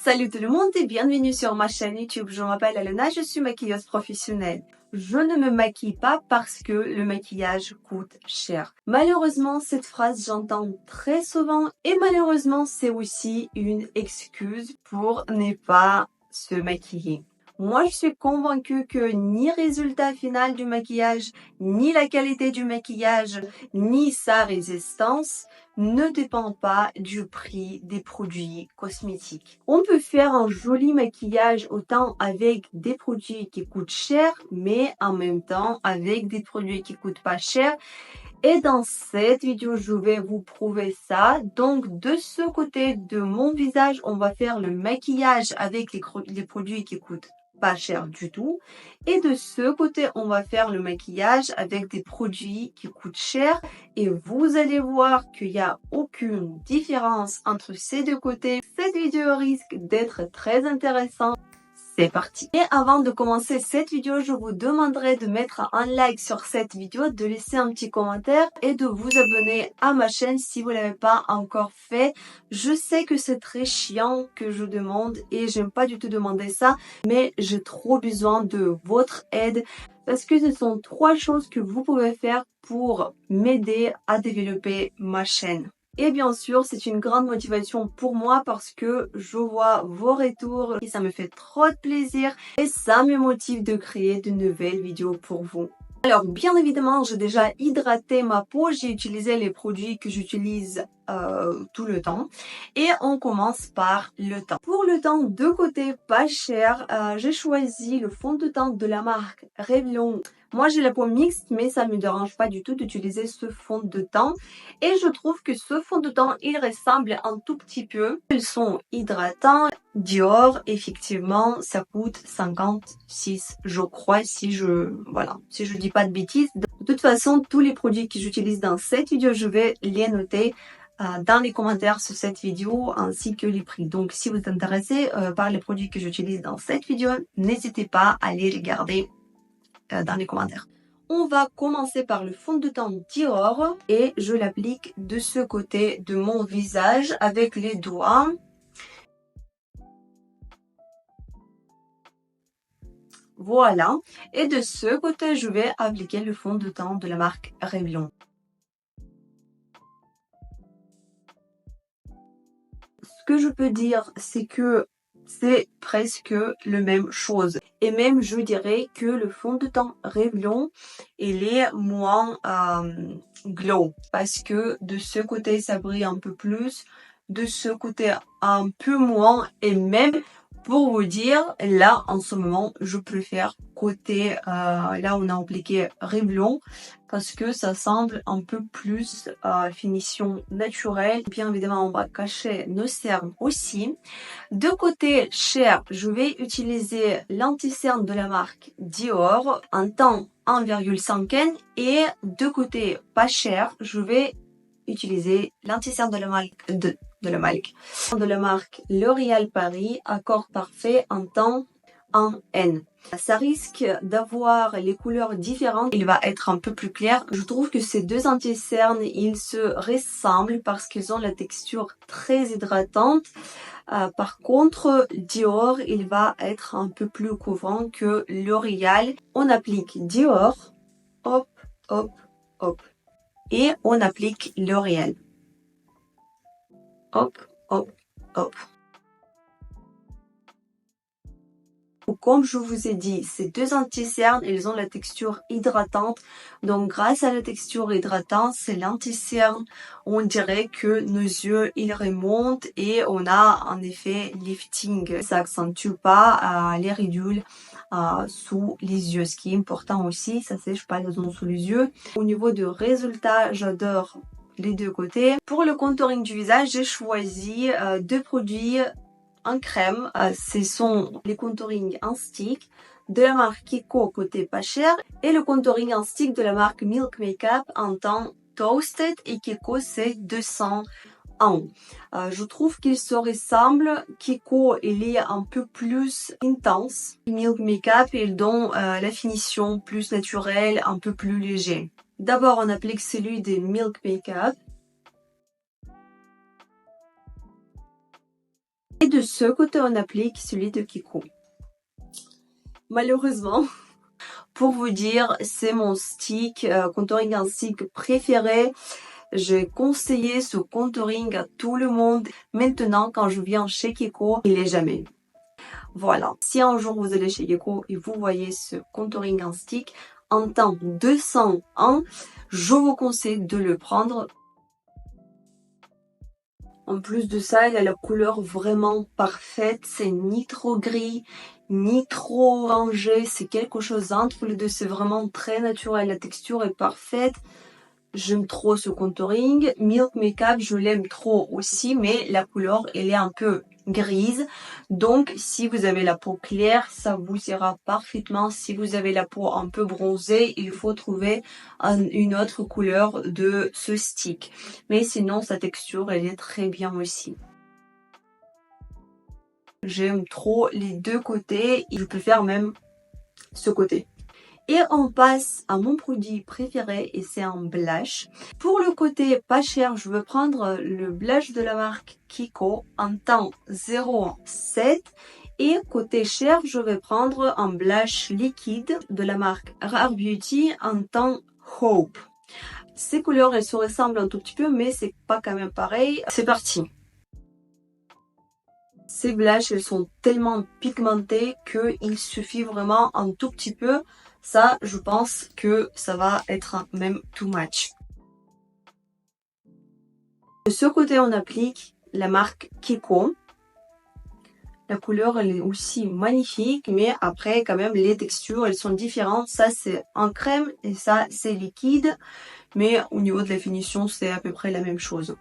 Salut tout le monde et bienvenue sur ma chaîne YouTube. Je m'appelle Elena, je suis maquilleuse professionnelle. Je ne me maquille pas parce que le maquillage coûte cher. Malheureusement, cette phrase j'entends très souvent et malheureusement c'est aussi une excuse pour ne pas se maquiller. Moi, je suis convaincue que ni résultat final du maquillage, ni la qualité du maquillage, ni sa résistance ne dépend pas du prix des produits cosmétiques. On peut faire un joli maquillage autant avec des produits qui coûtent cher, mais en même temps avec des produits qui coûtent pas cher. Et dans cette vidéo, je vais vous prouver ça. Donc, de ce côté de mon visage, on va faire le maquillage avec les produits qui coûtent pas cher du tout. Et de ce côté, on va faire le maquillage avec des produits qui coûtent cher. Et vous allez voir qu'il n'y a aucune différence entre ces deux côtés. Cette vidéo risque d'être très intéressante. C'est parti. Et avant de commencer cette vidéo, je vous demanderai de mettre un like sur cette vidéo, de laisser un petit commentaire et de vous abonner à ma chaîne si vous ne l'avez pas encore fait. Je sais que c'est très chiant que je demande et j'aime pas du tout demander ça, mais j'ai trop besoin de votre aide parce que ce sont 3 choses que vous pouvez faire pour m'aider à développer ma chaîne. Et bien sûr, c'est une grande motivation pour moi parce que je vois vos retours et ça me fait trop de plaisir et ça me motive de créer de nouvelles vidéos pour vous. Alors, bien évidemment, j'ai déjà hydraté ma peau, j'ai utilisé les produits que j'utilise tout le temps. Et on commence par le teint. Pour le teint de côté pas cher, j'ai choisi le fond de teint de la marque Revlon. Moi, j'ai la peau mixte, mais ça ne me dérange pas du tout d'utiliser ce fond de teint. Et je trouve que ce fond de teint, il ressemble un tout petit peu. Ils sont hydratants. Dior, effectivement, ça coûte 56, je crois, si je dis pas de bêtises. De toute façon, tous les produits que j'utilise dans cette vidéo, je vais les noter dans les commentaires sur cette vidéo ainsi que les prix. Donc si vous êtes intéressé par les produits que j'utilise dans cette vidéo, n'hésitez pas à les regarder dans les commentaires. On va commencer par le fond de teint Dior et je l'applique de ce côté de mon visage avec les doigts. Voilà. Et de ce côté, je vais appliquer le fond de teint de la marque Revlon. Ce que je peux dire, c'est que c'est presque le même chose. Et même, je dirais que le fond de teint Revlon, il est moins glow. Parce que de ce côté, ça brille un peu plus. De ce côté, un peu moins. Et même, pour vous dire, là, en ce moment, je préfère côté, là, on a appliqué Revlon. Parce que ça semble un peu plus finition naturelle. Bien évidemment, on va cacher nos cernes aussi. De côté cher, je vais utiliser l'anti-cerne de la marque Dior en teint 1,5 N. Et de côté pas cher, je vais utiliser l'anti-cerne de la marque L'Oréal Paris, Accord Parfait en teint 1 N. Ça risque d'avoir les couleurs différentes. Il va être un peu plus clair. Je trouve que ces deux anti-cernes, ils se ressemblent parce qu'ils ont la texture très hydratante. Par contre, Dior, il va être un peu plus couvrant que L'Oréal. On applique Dior, hop, hop, hop. Et on applique L'Oréal. Hop, hop, hop. Comme je vous ai dit, ces deux anti-cernes, ils ont la texture hydratante. Donc, grâce à la texture hydratante, c'est l'anti-cerne. On dirait que nos yeux, ils remontent et on a un effet lifting. Ça accentue pas les ridules sous les yeux. Ce qui est important aussi, ça sèche pas les zones sous les yeux. Au niveau du résultat, j'adore les deux côtés. Pour le contouring du visage, j'ai choisi deux produits en crème. Ce sont les contouring en stick de la marque Kiko côté pas cher et le contouring en stick de la marque Milk Makeup en teint Toasted et Kiko c'est 200 ans. Je trouve qu'ils se ressemblent. Kiko il est un peu plus intense. Milk Makeup il donne la finition plus naturelle, un peu plus léger. D'abord on applique celui de Milk Makeup. Et de ce côté, on applique celui de Kiko. Malheureusement, pour vous dire, c'est mon stick, contouring un stick préféré. J'ai conseillé ce contouring à tout le monde. Maintenant, quand je viens chez Kiko, il est jamais. Voilà. Si un jour vous allez chez Kiko et vous voyez ce contouring en stick, en temps 201, je vous conseille de le prendre. En plus de ça, il a la couleur vraiment parfaite. C'est ni trop gris, ni trop orangé. C'est quelque chose entre les deux. C'est vraiment très naturel. La texture est parfaite. J'aime trop ce contouring. Milk Makeup, je l'aime trop aussi, mais la couleur, elle est un peu grise. Donc, si vous avez la peau claire, ça vous ira parfaitement. Si vous avez la peau un peu bronzée, il faut trouver une autre couleur de ce stick. Mais sinon, sa texture, elle est très bien aussi. J'aime trop les deux côtés. Je préfère même ce côté. Et on passe à mon produit préféré et c'est un blush. Pour le côté pas cher, je veux prendre le blush de la marque Kiko en teint 07. Et côté cher, je vais prendre un blush liquide de la marque Rare Beauty en teint Hope. Ces couleurs, elles se ressemblent un tout petit peu, mais c'est pas quand même pareil. C'est parti. Ces blushs, elles sont tellement pigmentées qu'il suffit vraiment un tout petit peu. Ça, je pense que ça va être même too much. De ce côté, on applique la marque Kiko. La couleur, elle est aussi magnifique, mais après, quand même, les textures, elles sont différentes. Ça, c'est en crème et ça, c'est liquide. Mais au niveau de la finition, c'est à peu près la même chose.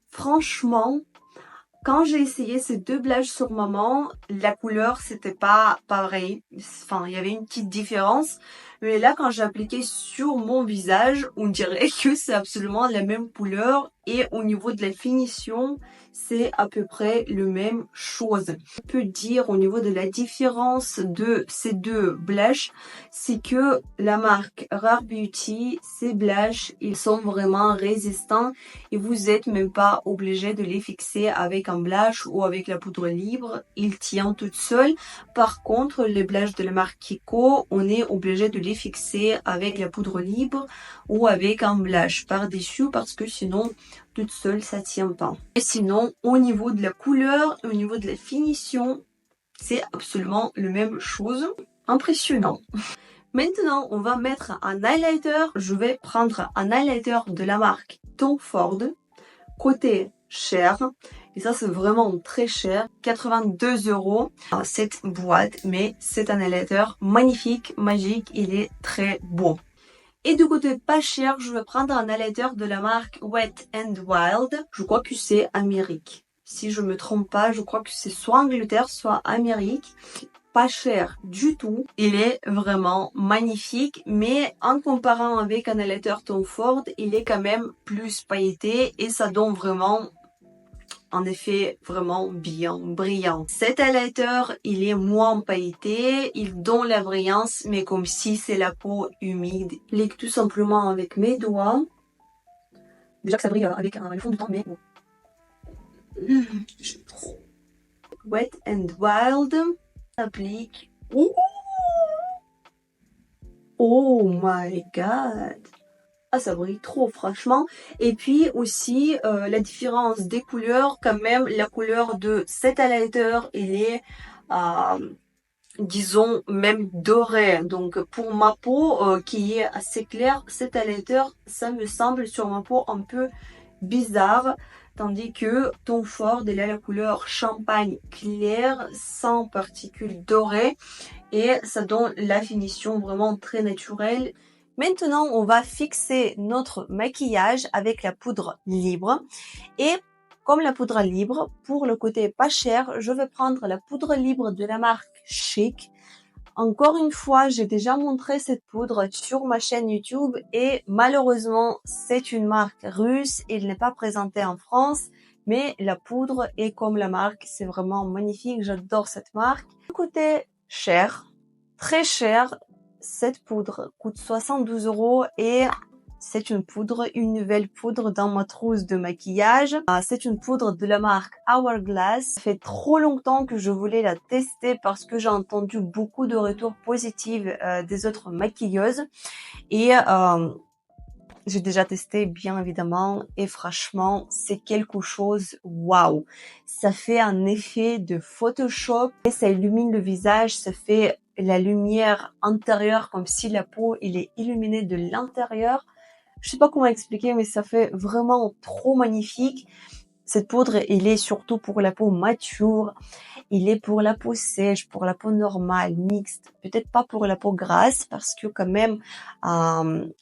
Franchement, quand j'ai essayé ces deux blushs sur maman, la couleur c'était pas pareil. Enfin, il y avait une petite différence. Mais là, quand j'ai appliqué sur mon visage, on dirait que c'est absolument la même couleur. Et au niveau de la finition, c'est à peu près le même chose. Je peux dire au niveau de la différence de ces deux blushs, c'est que la marque Rare Beauty, ces blushs, ils sont vraiment résistants et vous n'êtes même pas obligé de les fixer avec un blush ou avec la poudre libre. Il tient toute seule. Par contre, les blushs de la marque Kiko, on est obligé de les fixer avec la poudre libre ou avec un blush par-dessus parce que sinon, toute seule, ça tient pas. Et sinon, au niveau de la couleur, au niveau de la finition, c'est absolument la même chose. Impressionnant. Maintenant, on va mettre un highlighter. Je vais prendre un highlighter de la marque Tom Ford, côté cher. Et ça, c'est vraiment très cher. 82 € cette boîte. Mais c'est un highlighter magnifique, magique. Il est très beau. Et du côté pas cher, je vais prendre un highlighter de la marque Wet n Wild. Je crois que c'est Amérique. Si je me trompe pas, je crois que c'est soit Angleterre, soit Amérique. Pas cher du tout. Il est vraiment magnifique, mais en comparant avec un highlighter Tom Ford, il est quand même plus pailleté et ça donne vraiment un effet vraiment bien brillant. Cet highlighter, il est moins pailleté, il donne la brillance, mais comme si c'est la peau humide. Je l'applique tout simplement avec mes doigts. Déjà que ça brille avec le fond du teint, mais bon. J'aime trop. Wet n Wild. Applique. Ouh, oh my god. Ah, ça brille trop franchement. Et puis aussi la différence des couleurs, quand même la couleur de cet highlighter il est disons même doré. Donc pour ma peau qui est assez claire, cet highlighter ça me semble sur ma peau un peu bizarre. Tandis que Tom Ford, il a la couleur champagne clair, sans particules dorées. Et ça donne la finition vraiment très naturelle. Maintenant, on va fixer notre maquillage avec la poudre libre. Et comme la poudre libre, pour le côté pas cher, je vais prendre la poudre libre de la marque Chic. Encore une fois, j'ai déjà montré cette poudre sur ma chaîne YouTube et malheureusement, c'est une marque russe. Elle n'est pas présentée en France, mais la poudre est comme la marque. C'est vraiment magnifique. J'adore cette marque. Côté cher, très cher, cette poudre coûte 72 € et C'est une nouvelle poudre dans ma trousse de maquillage. C'est une poudre de la marque Hourglass. Ça fait trop longtemps que je voulais la tester parce que j'ai entendu beaucoup de retours positifs des autres maquilleuses. Et j'ai déjà testé, bien évidemment, et franchement, c'est quelque chose, waouh! Ça fait un effet de Photoshop et ça illumine le visage, ça fait la lumière intérieure comme si la peau, il est illuminée de l'intérieur. Je sais pas comment expliquer, mais ça fait vraiment trop magnifique. Cette poudre, il est surtout pour la peau mature, il est pour la peau sèche, pour la peau normale, mixte, peut-être pas pour la peau grasse parce que quand même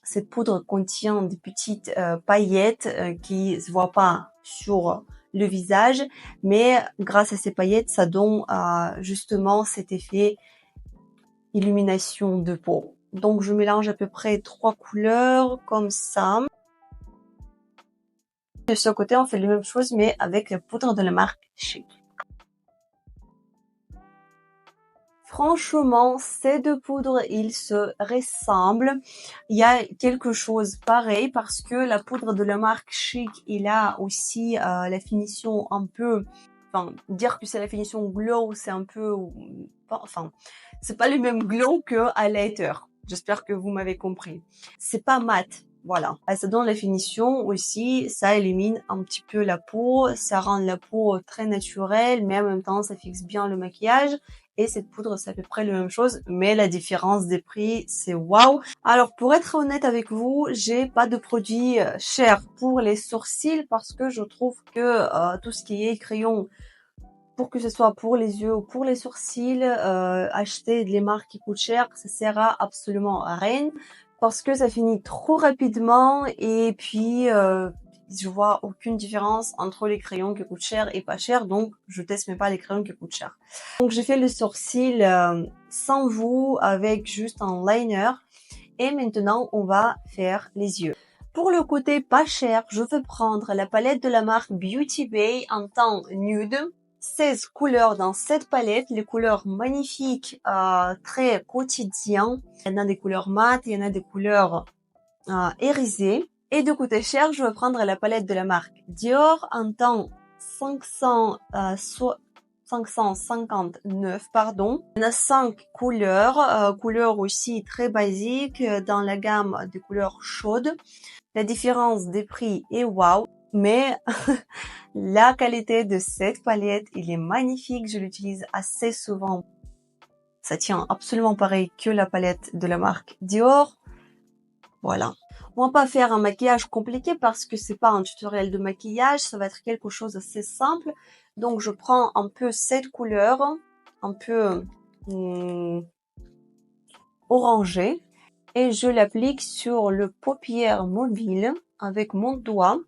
cette poudre contient des petites paillettes qui se voient pas sur le visage, mais grâce à ces paillettes, ça donne justement cet effet illumination de peau. Donc je mélange à peu près 3 couleurs comme ça. De ce côté, on fait la même chose, mais avec la poudre de la marque Chic. Franchement, ces deux poudres, ils se ressemblent. Il y a quelque chose pareil parce que la poudre de la marque Chic, il a aussi la finition un peu... Enfin, dire que c'est la finition glow, c'est un peu... Enfin, c'est pas le même glow que highlighter. J'espère que vous m'avez compris. C'est pas mat. Voilà. Ça donne la finition aussi, ça élimine un petit peu la peau, ça rend la peau très naturelle, mais en même temps, ça fixe bien le maquillage. Et cette poudre, c'est à peu près la même chose, mais la différence des prix, c'est waouh. Alors, pour être honnête avec vous, j'ai pas de produit cher pour les sourcils parce que je trouve que tout ce qui est crayon, pour que ce soit pour les yeux ou pour les sourcils, acheter des marques qui coûtent cher, ça sert à absolument à rien parce que ça finit trop rapidement et puis je vois aucune différence entre les crayons qui coûtent cher et pas cher, donc je teste même pas les crayons qui coûtent cher. Donc j'ai fait le sourcil sans vous avec juste un liner et maintenant on va faire les yeux. Pour le côté pas cher, je vais prendre la palette de la marque Beauty Bay en teint nude. 16 couleurs dans cette palette, les couleurs magnifiques, très quotidiennes. Il y en a des couleurs mat, il y en a des couleurs irisées. Et de côté cher, je vais prendre la palette de la marque Dior en teint 559, pardon. Il y en a 5 couleurs, couleurs aussi très basiques dans la gamme des couleurs chaudes. La différence des prix est waouh, mais la qualité de cette palette, il est magnifique, je l'utilise assez souvent. Ça tient absolument pareil que la palette de la marque Dior. Voilà. On va pas faire un maquillage compliqué parce que c'est pas un tutoriel de maquillage, ça va être quelque chose d'assez simple. Donc je prends un peu cette couleur, un peu orangée, et je l'applique sur le paupière mobile avec mon doigt.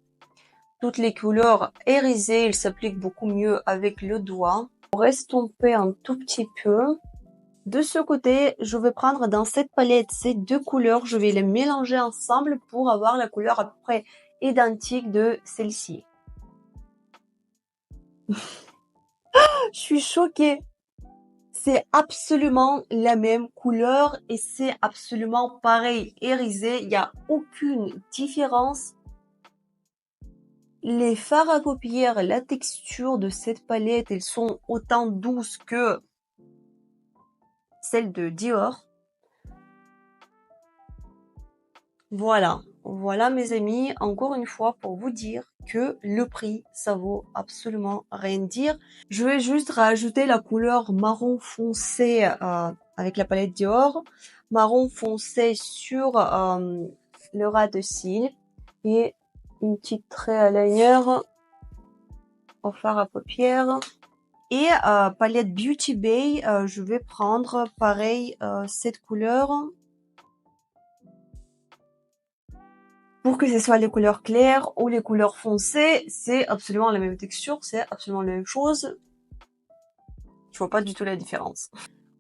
Toutes les couleurs irisées, il s'applique beaucoup mieux avec le doigt. Pour estomper un tout petit peu. De ce côté, je vais prendre dans cette palette ces deux couleurs, je vais les mélanger ensemble pour avoir la couleur à peu près identique de celle-ci. Je suis choquée. C'est absolument la même couleur et c'est absolument pareil, irisé. Il n'y a aucune différence. Les fards à paupières, la texture de cette palette, elles sont autant douces que celle de Dior. Voilà mes amis, encore une fois pour vous dire que le prix, ça vaut absolument rien dire. Je vais juste rajouter la couleur marron foncé avec la palette Dior, marron foncé sur le ras de cils et une petite trait eyeliner au fard à paupières. Et palette Beauty Bay, je vais prendre pareil cette couleur. Pour que ce soit les couleurs claires ou les couleurs foncées, c'est absolument la même texture, c'est absolument la même chose. Je vois pas du tout la différence.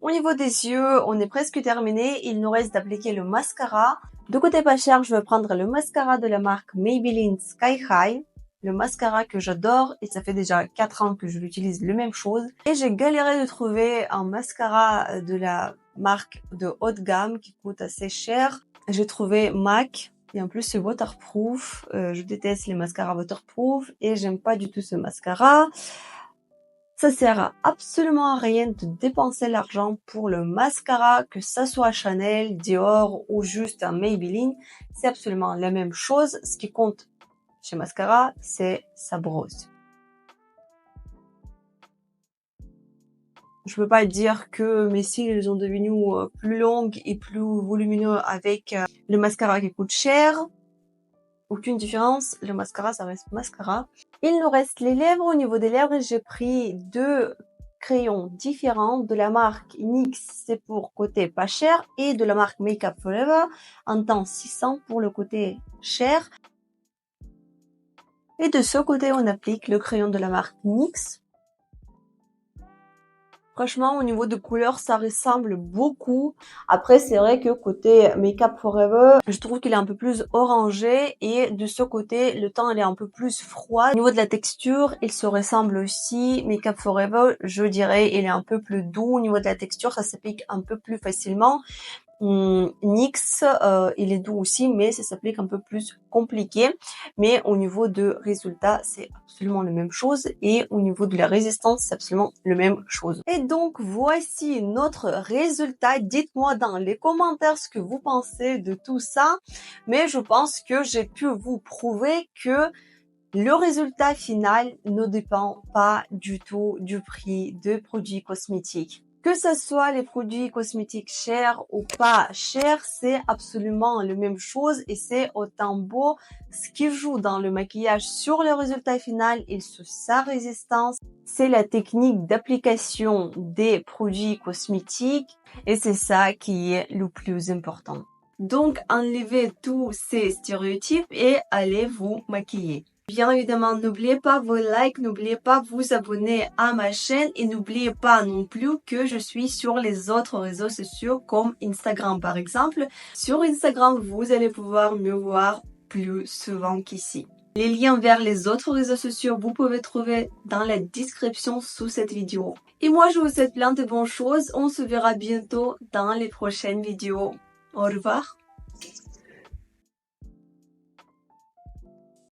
Au niveau des yeux, on est presque terminé. Il nous reste d'appliquer le mascara. De côté pas cher, je vais prendre le mascara de la marque Maybelline Sky High. Le mascara que j'adore et ça fait déjà 4 ans que je l'utilise la même chose. Et j'ai galéré de trouver un mascara de la marque de haut de gamme qui coûte assez cher. J'ai trouvé MAC. Et en plus, c'est waterproof. Je déteste les mascaras waterproof et j'aime pas du tout ce mascara. Ça sert absolument à rien de dépenser l'argent pour le mascara, que ça soit Chanel, Dior ou juste un Maybelline. C'est absolument la même chose. Ce qui compte chez mascara, c'est sa brosse. Je peux pas dire que mes cils sont devenus plus longues et plus volumineux avec le mascara qui coûte cher. Aucune différence, le mascara, ça reste mascara. Il nous reste les lèvres. Au niveau des lèvres, j'ai pris 2 crayons différents de la marque NYX, c'est pour côté pas cher, et de la marque Make Up Forever, en temps 600 pour le côté cher. Et de ce côté, on applique le crayon de la marque NYX. Franchement, au niveau de couleur, ça ressemble beaucoup. Après, c'est vrai que côté Make Up Forever, je trouve qu'il est un peu plus orangé et de ce côté, le teint il est un peu plus froid. Au niveau de la texture, il se ressemble aussi. Make Up Forever, je dirais, il est un peu plus doux. Au niveau de la texture, ça s'applique un peu plus facilement. NYX, il est doux aussi, mais ça s'applique un peu plus compliqué. Mais au niveau de résultat, c'est absolument la même chose. Et au niveau de la résistance, c'est absolument la même chose. Et donc, voici notre résultat. Dites-moi dans les commentaires ce que vous pensez de tout ça. Mais je pense que j'ai pu vous prouver que le résultat final ne dépend pas du tout du prix de produits cosmétiques. Que ce soit les produits cosmétiques chers ou pas chers, c'est absolument la même chose et c'est autant beau. Ce qui joue dans le maquillage sur le résultat final et sur sa résistance, c'est la technique d'application des produits cosmétiques et c'est ça qui est le plus important. Donc, enlevez tous ces stéréotypes et allez vous maquiller. Bien évidemment, n'oubliez pas vos likes, n'oubliez pas vous abonner à ma chaîne et n'oubliez pas non plus que je suis sur les autres réseaux sociaux comme Instagram par exemple. Sur Instagram, vous allez pouvoir me voir plus souvent qu'ici. Les liens vers les autres réseaux sociaux, vous pouvez trouver dans la description sous cette vidéo. Et moi, je vous souhaite plein de bonnes choses. On se verra bientôt dans les prochaines vidéos. Au revoir.